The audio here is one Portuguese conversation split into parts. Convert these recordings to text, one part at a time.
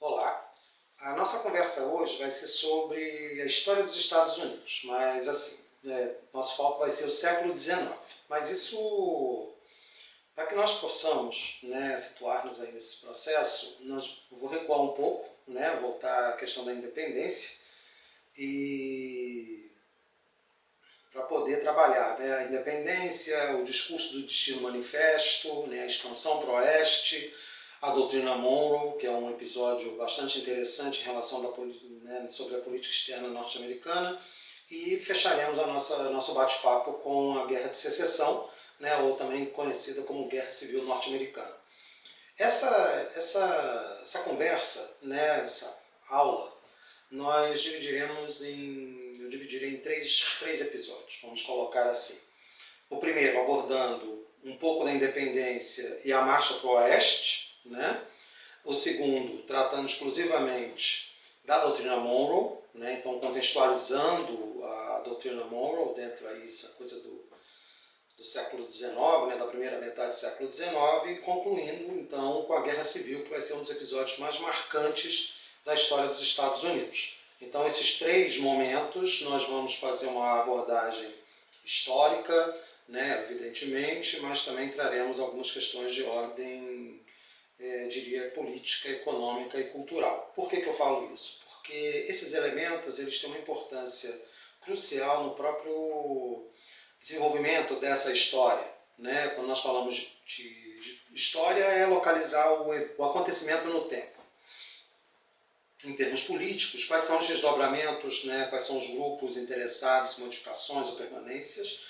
Olá, a nossa conversa hoje vai ser sobre a história dos Estados Unidos, mas assim, nosso foco vai ser o século XIX. Mas isso, para que nós possamos situar-nos aí nesse processo, vou recuar um pouco, voltar à questão da independência e para poder trabalhar a independência, o discurso do Destino Manifesto, a expansão para o Oeste, a doutrina Monroe, que é um episódio bastante interessante em relação sobre a política externa norte-americana, e fecharemos nosso bate-papo com a Guerra de Secessão, ou também conhecida como Guerra Civil Norte-Americana. Essa conversa, essa aula, eu dividirei em três episódios, vamos colocar assim. O primeiro abordando um pouco da independência e a marcha para o Oeste, O segundo tratando exclusivamente da doutrina Monroe, então contextualizando a doutrina Monroe dentro aí dessa coisa do século XIX, da primeira metade do século XIX, e concluindo então com a Guerra Civil, que vai ser um dos episódios mais marcantes da história dos Estados Unidos. Então esses três momentos nós vamos fazer uma abordagem histórica, evidentemente, mas também traremos algumas questões de ordem, diria, política, econômica e cultural. Por que eu falo isso? Porque esses elementos eles têm uma importância crucial no próprio desenvolvimento dessa história. Quando nós falamos de história, é localizar o acontecimento no tempo. Em termos políticos, quais são os desdobramentos, quais são os grupos interessados, modificações ou permanências.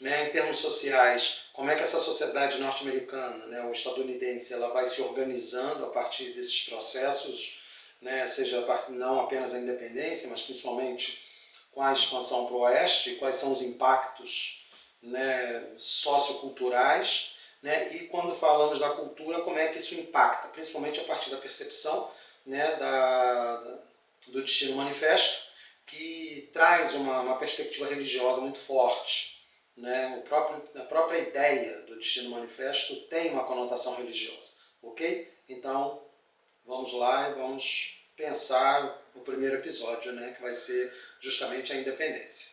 Em termos sociais, como é que essa sociedade norte-americana, ou estadunidense, ela vai se organizando a partir desses processos, seja não apenas a independência, mas principalmente com a expansão para o Oeste, quais são os impactos socioculturais, e quando falamos da cultura, como é que isso impacta, principalmente a partir da percepção do Destino Manifesto, que traz uma perspectiva religiosa muito forte. A própria ideia do Destino Manifesto tem uma conotação religiosa, ok? Então, vamos lá e vamos pensar o primeiro episódio, que vai ser justamente a independência.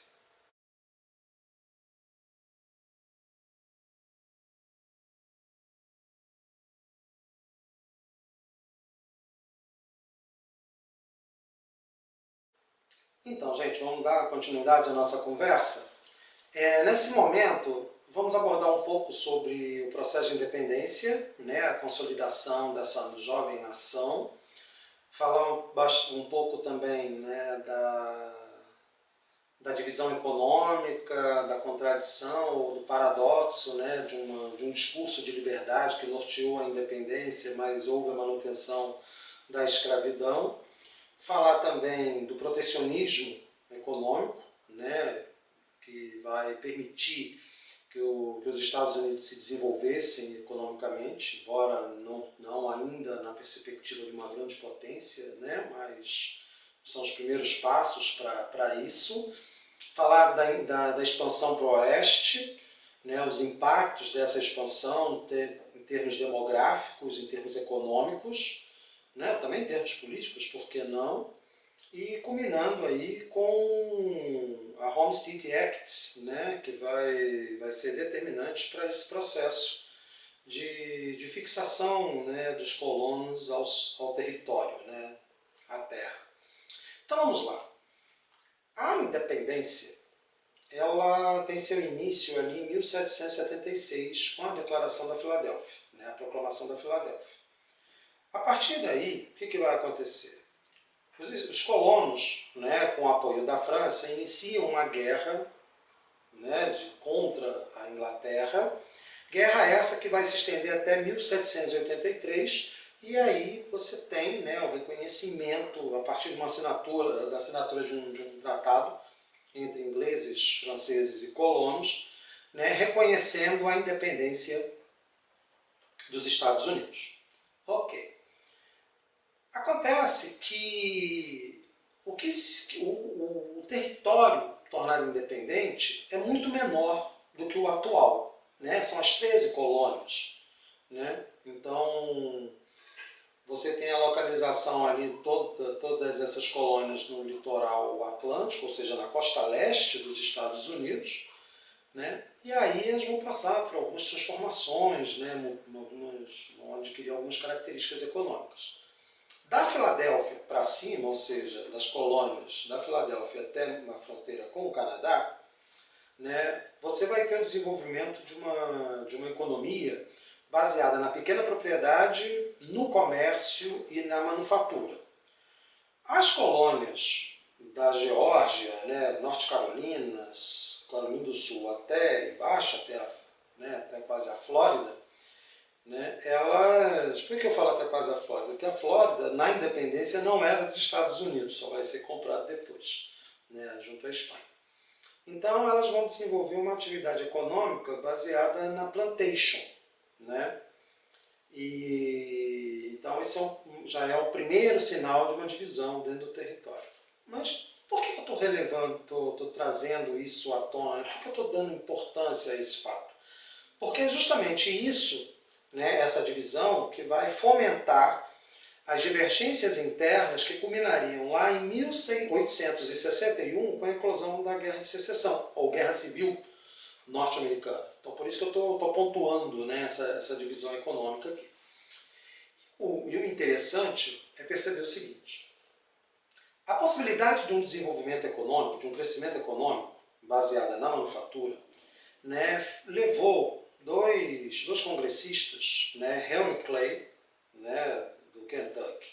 Então, gente, vamos dar continuidade à nossa conversa. Nesse momento, vamos abordar um pouco sobre o processo de independência, a consolidação dessa jovem nação, falar um pouco também da divisão econômica, da contradição ou do paradoxo de um discurso de liberdade que norteou a independência, mas houve a manutenção da escravidão. Falar também do protecionismo econômico, que vai permitir que os Estados Unidos se desenvolvessem economicamente, embora não ainda na perspectiva de uma grande potência, mas são os primeiros passos para isso. Falar da expansão para o Oeste, os impactos dessa expansão em termos demográficos, em termos econômicos, também em termos políticos, por que não? E culminando aí com a Homestead Act, que vai ser determinante para esse processo de fixação dos colonos ao território, à terra. Então vamos lá. A independência ela tem seu início ali em 1776 com a Declaração da Filadélfia, a Proclamação da Filadélfia. A partir daí, o que vai acontecer? Os colonos, com o apoio da França, iniciam uma guerra contra a Inglaterra, guerra essa que vai se estender até 1783, e aí você tem o reconhecimento, a partir de da assinatura de um tratado entre ingleses, franceses e colonos, reconhecendo a independência dos Estados Unidos. Ok. Acontece que o território tornado independente é muito menor do que o atual. São as 13 colônias. Então, Você tem a localização ali, todas essas colônias no litoral atlântico, ou seja, na costa leste dos Estados Unidos, né? E aí elas vão passar por algumas transformações, né? Vão adquirir algumas características econômicas. Da Filadélfia para cima, ou seja, das colônias da Filadélfia até uma fronteira com o Canadá, né, você vai ter o desenvolvimento de uma economia baseada na pequena propriedade, no comércio e na manufatura. As colônias da Geórgia, né, Norte Carolina, Carolina do Sul até embaixo, até quase a Flórida, né, elas... Por que eu falo até quase a Flórida? Porque a Flórida, na independência, não era dos Estados Unidos, só vai ser comprado depois, né, junto à Espanha. Então elas vão desenvolver uma atividade econômica baseada na plantation, né? E então esse já é o primeiro sinal de uma divisão dentro do território. Mas por que eu estou relevando, estou trazendo isso à tona? Por que eu estou dando importância a esse fato? Porque é justamente isso, né, essa divisão, que vai fomentar as divergências internas que culminariam lá em 1861 com a eclosão da Guerra de Secessão, ou Guerra Civil norte-americana. Então por isso que eu estou pontuando, né, essa divisão econômica aqui. E o interessante é perceber o seguinte: a possibilidade de um desenvolvimento econômico, de um crescimento econômico baseada na manufatura, né, levou dois congressistas, né, Henry Clay, né, do Kentucky,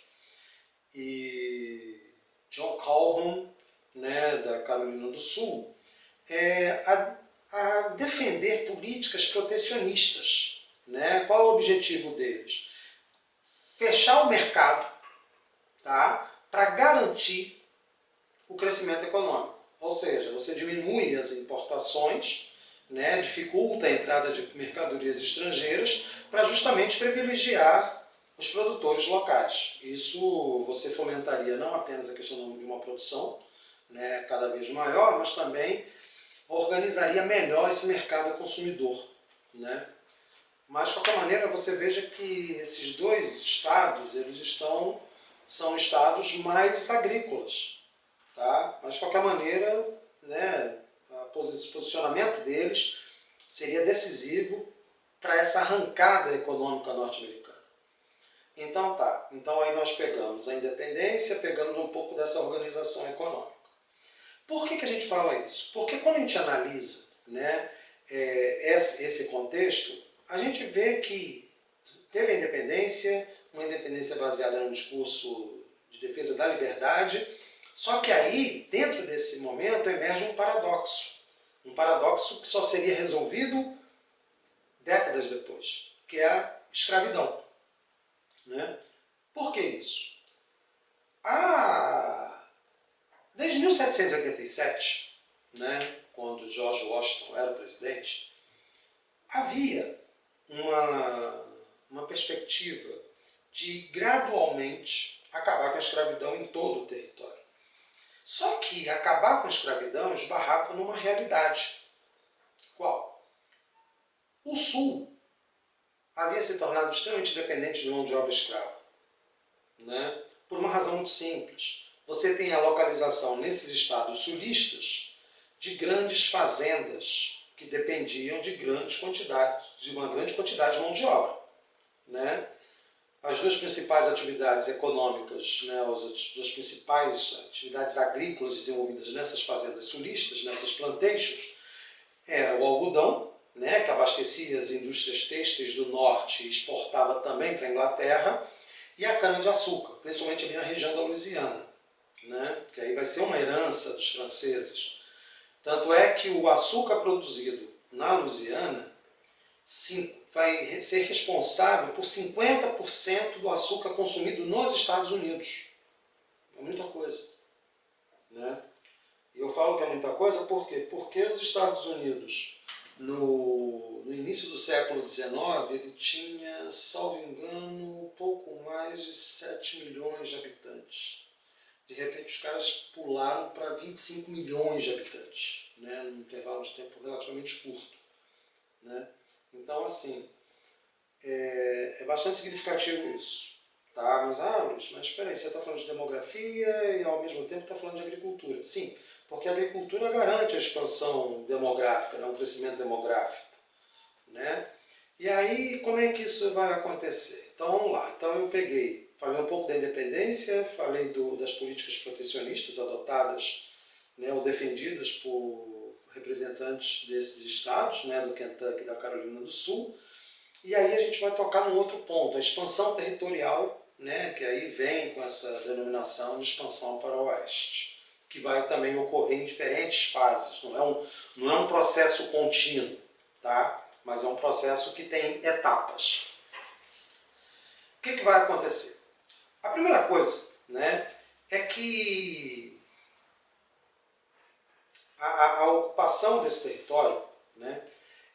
e John Calhoun, né, da Carolina do Sul, a defender políticas protecionistas. Né? Qual é o objetivo deles? Fechar o mercado, tá, para garantir o crescimento econômico. Ou seja, você diminui as importações, né, dificulta a entrada de mercadorias estrangeiras para justamente privilegiar os produtores locais. Isso você fomentaria não apenas a questão de uma produção, né, cada vez maior, mas também organizaria melhor esse mercado consumidor. Né? Mas, de qualquer maneira, você veja que esses dois estados, são estados mais agrícolas. Tá? Mas, de qualquer maneira, né, o posicionamento deles seria decisivo para essa arrancada econômica norte-americana. Então tá, então aí nós pegamos a independência, pegamos um pouco dessa organização econômica. Por que a gente fala isso? Porque quando a gente analisa, né, esse contexto, a gente vê que teve a independência, uma independência baseada num discurso de defesa da liberdade, só que aí, dentro desse momento, emerge um paradoxo que só seria resolvido décadas depois, que é a escravidão. Né? Por que isso? Desde 1787, né, quando George Washington era o presidente, havia uma perspectiva de gradualmente acabar com a escravidão em todo o território. Só que acabar com a escravidão esbarrava numa realidade. Qual? O Sul havia se tornado extremamente dependente de mão de obra escrava. Né? Por uma razão muito simples. Você tem a localização nesses estados sulistas de grandes fazendas que dependiam de uma grande quantidade de mão de obra. Né? As duas principais atividades econômicas, né, as duas principais atividades agrícolas desenvolvidas nessas fazendas sulistas, nessas plantations, era o algodão, né, que abastecia as indústrias têxteis do norte e exportava também para a Inglaterra, e a cana-de-açúcar, principalmente ali na região da Louisiana, né, que aí vai ser uma herança dos franceses. Tanto é que o açúcar produzido na Louisiana vai ser responsável por 50% do açúcar consumido nos Estados Unidos. É muita coisa. Né? E eu falo que é muita coisa por quê? Porque os Estados Unidos, no início do século XIX, ele tinha, salvo engano, pouco mais de 7 milhões de habitantes. De repente os caras pularam para 25 milhões de habitantes, né, num intervalo de tempo relativamente curto. Né? Então, assim, é bastante significativo isso. Tá, Luiz, mas espera aí, você está falando de demografia e ao mesmo tempo está falando de agricultura. Sim, porque a agricultura garante a expansão demográfica, né, um crescimento demográfico. Né? E aí, como é que isso vai acontecer? Então, vamos lá. Então, eu falei um pouco da independência, falei das políticas protecionistas adotadas, né, ou defendidas por representantes desses estados, né, do Kentucky e da Carolina do Sul. E aí a gente vai tocar num outro ponto, a expansão territorial, né, que aí vem com essa denominação de expansão para o oeste, que vai também ocorrer em diferentes fases, não é um processo contínuo, tá? Mas é um processo que tem etapas. O que vai acontecer? A primeira coisa, né, é que a ocupação desse território, né,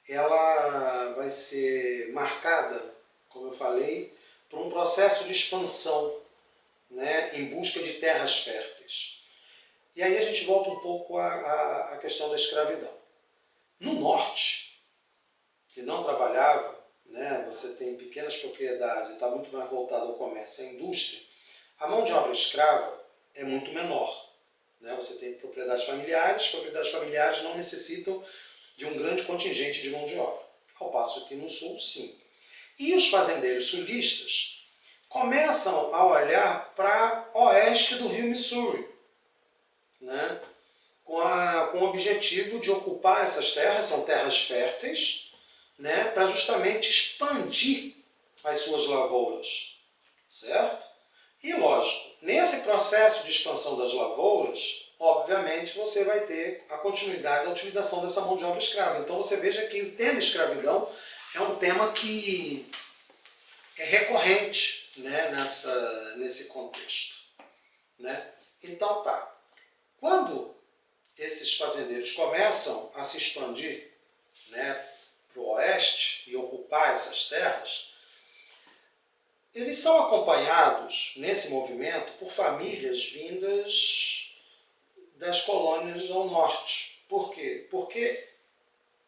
ela vai ser marcada, como eu falei, por um processo de expansão, né, em busca de terras férteis. E aí a gente volta um pouco à questão da escravidão. No norte, que não trabalhava, né, você tem pequenas propriedades e está muito mais voltado ao comércio e à indústria, a mão de obra escrava é muito menor. Né? Você tem propriedades familiares não necessitam de um grande contingente de mão de obra. Ao passo que no sul, sim. E os fazendeiros sulistas começam a olhar para o oeste do rio Missouri, né? com o objetivo de ocupar essas terras, são terras férteis, né? Para justamente expandir as suas lavouras, certo? E lógico, nesse processo de expansão das lavouras, obviamente você vai ter a continuidade da utilização dessa mão de obra escrava. Então você veja que o tema escravidão é um tema que é recorrente, né, nesse contexto. Né? Então tá, quando esses fazendeiros começam a se expandir, né, para o oeste e ocupar essas terras, eles são acompanhados nesse movimento por famílias vindas das colônias ao norte. Por quê? Porque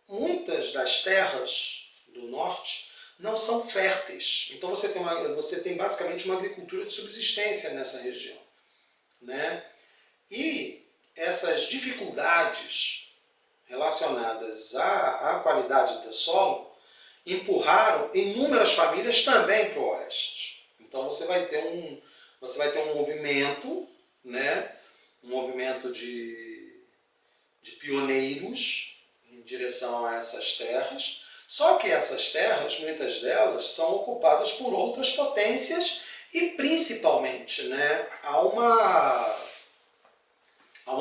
muitas das terras do norte não são férteis. Então você tem basicamente uma agricultura de subsistência nessa região. Né? E essas dificuldades relacionadas à qualidade do solo empurraram inúmeras famílias também para o oeste. Então você vai ter um movimento, né? Um movimento de pioneiros em direção a essas terras, só que essas terras, muitas delas, são ocupadas por outras potências e principalmente, né, há uma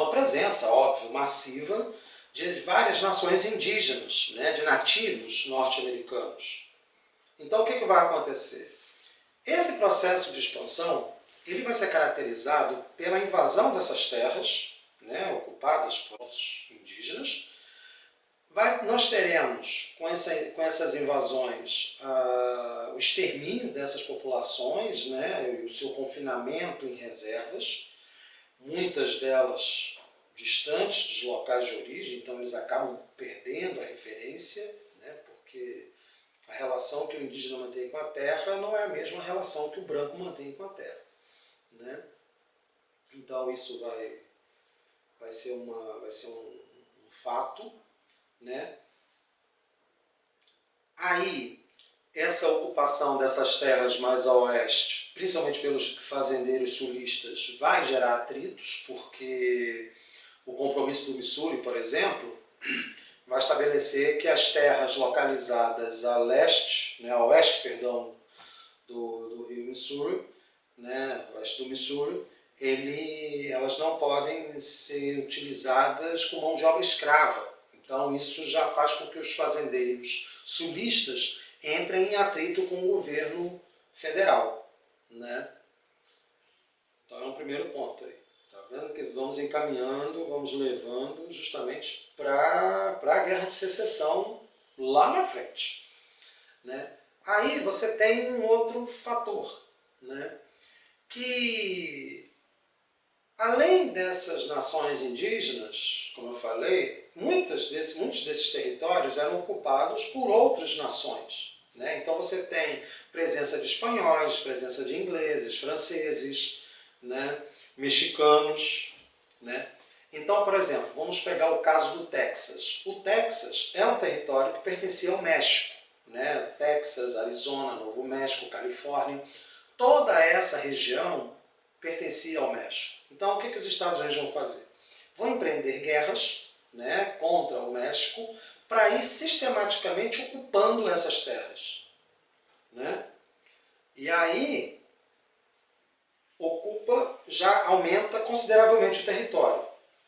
presença, óbvio, massiva de várias nações indígenas, né, de nativos norte-americanos. Então o que vai acontecer? Esse processo de expansão ele vai ser caracterizado pela invasão dessas terras, né, ocupadas por os indígenas. Nós teremos, com essas invasões, o extermínio dessas populações, né, e o seu confinamento em reservas, muitas delas distantes dos locais de origem, então eles acabam perdendo a referência, né, porque a relação que o indígena mantém com a terra não é a mesma relação que o branco mantém com a terra. Né? Então isso vai ser um fato. Né? Aí, essa ocupação dessas terras mais a oeste, principalmente pelos fazendeiros sulistas, vai gerar atritos, porque o compromisso do Missouri, por exemplo, vai estabelecer que as terras localizadas a oeste do rio Missouri, né, oeste do Missouri, elas não podem ser utilizadas com mão de obra escrava. Então isso já faz com que os fazendeiros sulistas entrem em atrito com o governo federal. Né? Então é um primeiro ponto aí. Tá vendo que vamos encaminhando, vamos levando justamente para a guerra de secessão lá na frente. Né? Aí você tem um outro fator, né? Que além dessas nações indígenas, como eu falei, muitos desses territórios eram ocupados por outras nações. né? Então você tem presença de espanhóis, presença de ingleses, franceses, né? Mexicanos, né? Então, por exemplo, vamos pegar o caso do Texas. O Texas é um território que pertencia ao México, né? Texas, Arizona, Novo México, Califórnia, toda essa região pertencia ao México. Então, o que os Estados Unidos vão fazer? Vão empreender guerras, né, contra o México para ir sistematicamente ocupando essas terras, né? E aí, já aumenta consideravelmente o território,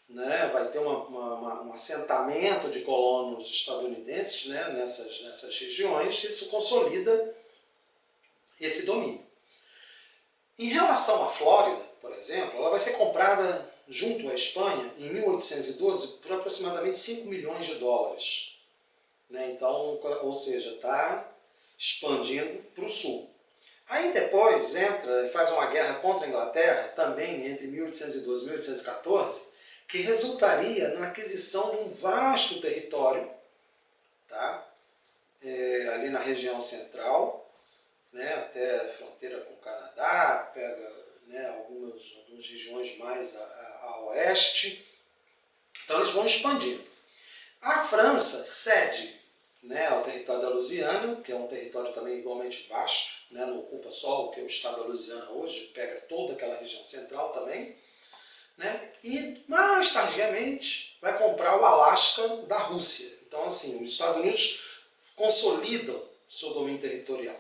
né? Vai ter um assentamento de colonos estadunidenses, né, nessas regiões, e isso consolida esse domínio. Em relação à Flórida, por exemplo, ela vai ser comprada junto à Espanha em 1812 por aproximadamente 5 milhões de dólares. Né? Então, ou seja, está expandindo para o sul. Aí depois entra e faz uma guerra contra a Inglaterra, também entre 1812 e 1814, que resultaria na aquisição de um vasto território, tá? Ali na região central, né? Até a fronteira com o Canadá, pega, né, algumas regiões mais a oeste. Então eles vão expandindo. A França cede, né, ao território da Louisiana, que é um território também igualmente vasto, né, não ocupa só o que é o estado da Louisiana hoje, pega toda aquela região central também, né, e mais tardiamente vai comprar o Alasca da Rússia. Então, assim, os Estados Unidos consolidam seu domínio territorial.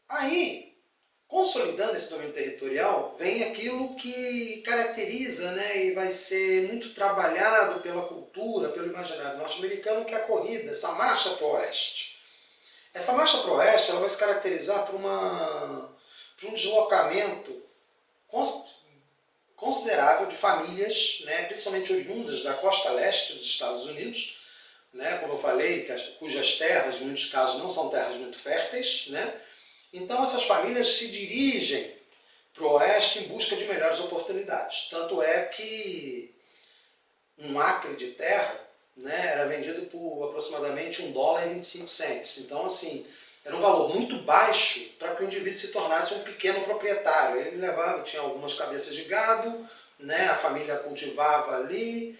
Aí, consolidando esse domínio territorial, vem aquilo que caracteriza, né, e vai ser muito trabalhado pela cultura, pelo imaginário norte-americano, que é a corrida, essa marcha para o oeste. Essa marcha para o oeste ela vai se caracterizar por um deslocamento considerável de famílias, né, principalmente oriundas da costa leste dos Estados Unidos, né, como eu falei, cujas terras, em muitos casos, não são terras muito férteis, né? Então essas famílias se dirigem para o oeste em busca de melhores oportunidades. Tanto é que um acre de terra, né, era vendido por aproximadamente $1,25. Então, assim, era um valor muito baixo para que o indivíduo se tornasse um pequeno proprietário. Ele levava, tinha algumas cabeças de gado, né, a família cultivava ali.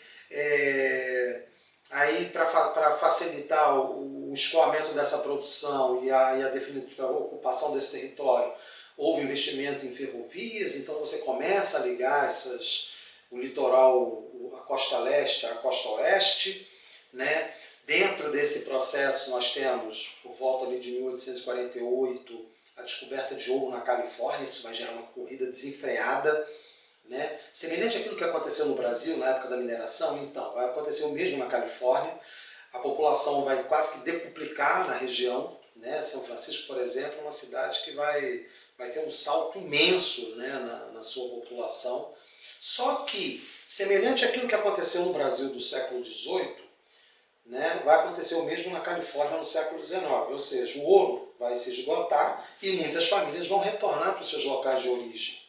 Aí, para facilitar o escoamento dessa produção e a definitiva ocupação desse território, houve investimento em ferrovias, então você começa a ligar o litoral, a costa leste à costa oeste, né? Dentro desse processo nós temos, por volta ali de 1848, a descoberta de ouro na Califórnia, isso vai gerar uma corrida desenfreada, né? Semelhante àquilo que aconteceu no Brasil na época da mineração, então, vai acontecer o mesmo na Califórnia. A população vai quase que decuplicar na região, né? São Francisco, por exemplo, é uma cidade que vai ter um salto imenso, né, na sua população. Só que, semelhante àquilo que aconteceu no Brasil do século XVIII, né, vai acontecer o mesmo na Califórnia no século XIX, ou seja, o ouro vai se esgotar e muitas famílias vão retornar para os seus locais de origem,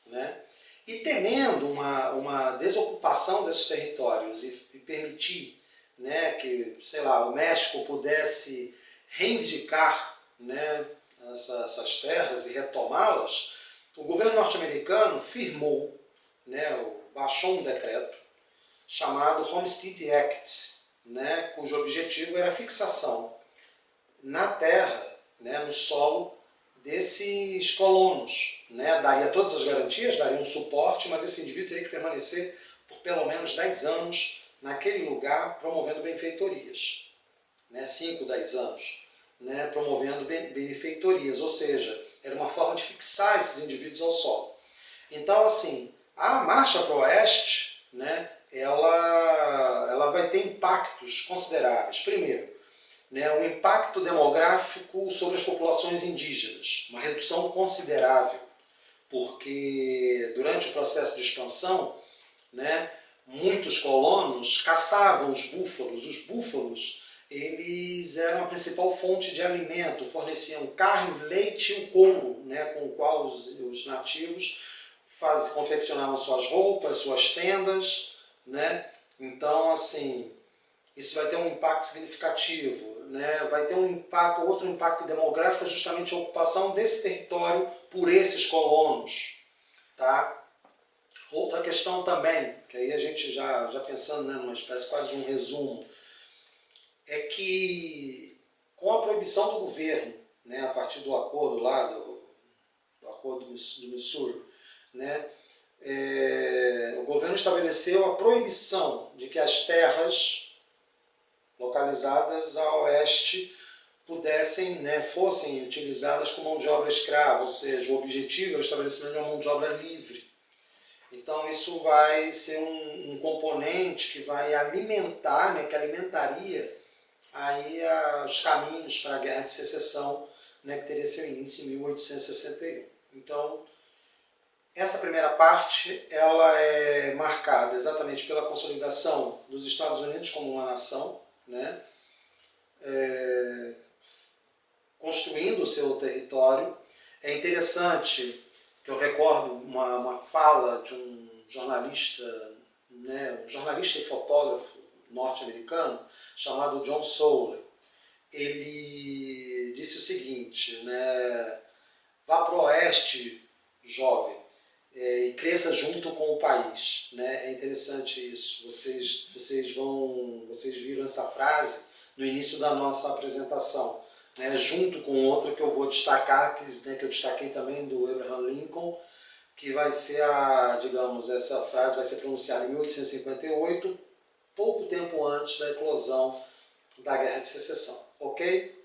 né? E temendo uma desocupação desses territórios e permitir, né, que, sei lá, o México pudesse reivindicar, né, essas terras e retomá-las, o governo norte-americano firmou, né, baixou um decreto chamado Homestead Act, né, cujo objetivo era a fixação na terra, né, no solo desses colonos, né, daria todas as garantias, daria um suporte, mas esse indivíduo teria que permanecer por pelo menos 10 anos naquele lugar promovendo benfeitorias, né, 5, 10 anos, né, promovendo benfeitorias, ou seja, era uma forma de fixar esses indivíduos ao solo. Então, assim, a marcha para o oeste, né, ela vai ter impactos consideráveis. Primeiro, né, um impacto demográfico sobre as populações indígenas, uma redução considerável, porque durante o processo de expansão, né, muitos colonos caçavam os búfalos. Os búfalos, eles eram a principal fonte de alimento, forneciam carne, leite e o couro, né, com o qual os nativos confeccionavam suas roupas, suas tendas, né? Então, assim, isso vai ter um impacto significativo, né? Vai ter um impacto, outro impacto demográfico, é justamente a ocupação desse território por esses colonos, tá? Outra questão também, que aí a gente já pensando, né, numa espécie quase de um resumo, é que com a proibição do governo, né, a partir do acordo lá, do acordo do Missouri, né, o governo estabeleceu a proibição de que as terras localizadas a oeste pudessem, né, fossem utilizadas como mão de obra escrava, ou seja, o objetivo é o estabelecimento de uma mão de obra livre. Então isso vai ser um componente que vai alimentar, né, que alimentaria aí os caminhos para a Guerra de Secessão, né, que teria seu início em 1861. Então, essa primeira parte ela é marcada exatamente pela consolidação dos Estados Unidos como uma nação, né, construindo o seu território. É interessante que eu recordo uma fala de um jornalista, né, um jornalista e fotógrafo norte-americano chamado John Sowell. Ele disse o seguinte, né, vá para o oeste, jovem, e cresça junto com o país, né? É interessante isso. Vocês viram essa frase no início da nossa apresentação, né? Junto com outra que eu vou destacar, que eu destaquei também do Abraham Lincoln, que vai ser digamos, essa frase vai ser pronunciada em 1858, pouco tempo antes da eclosão da Guerra de Secessão, ok?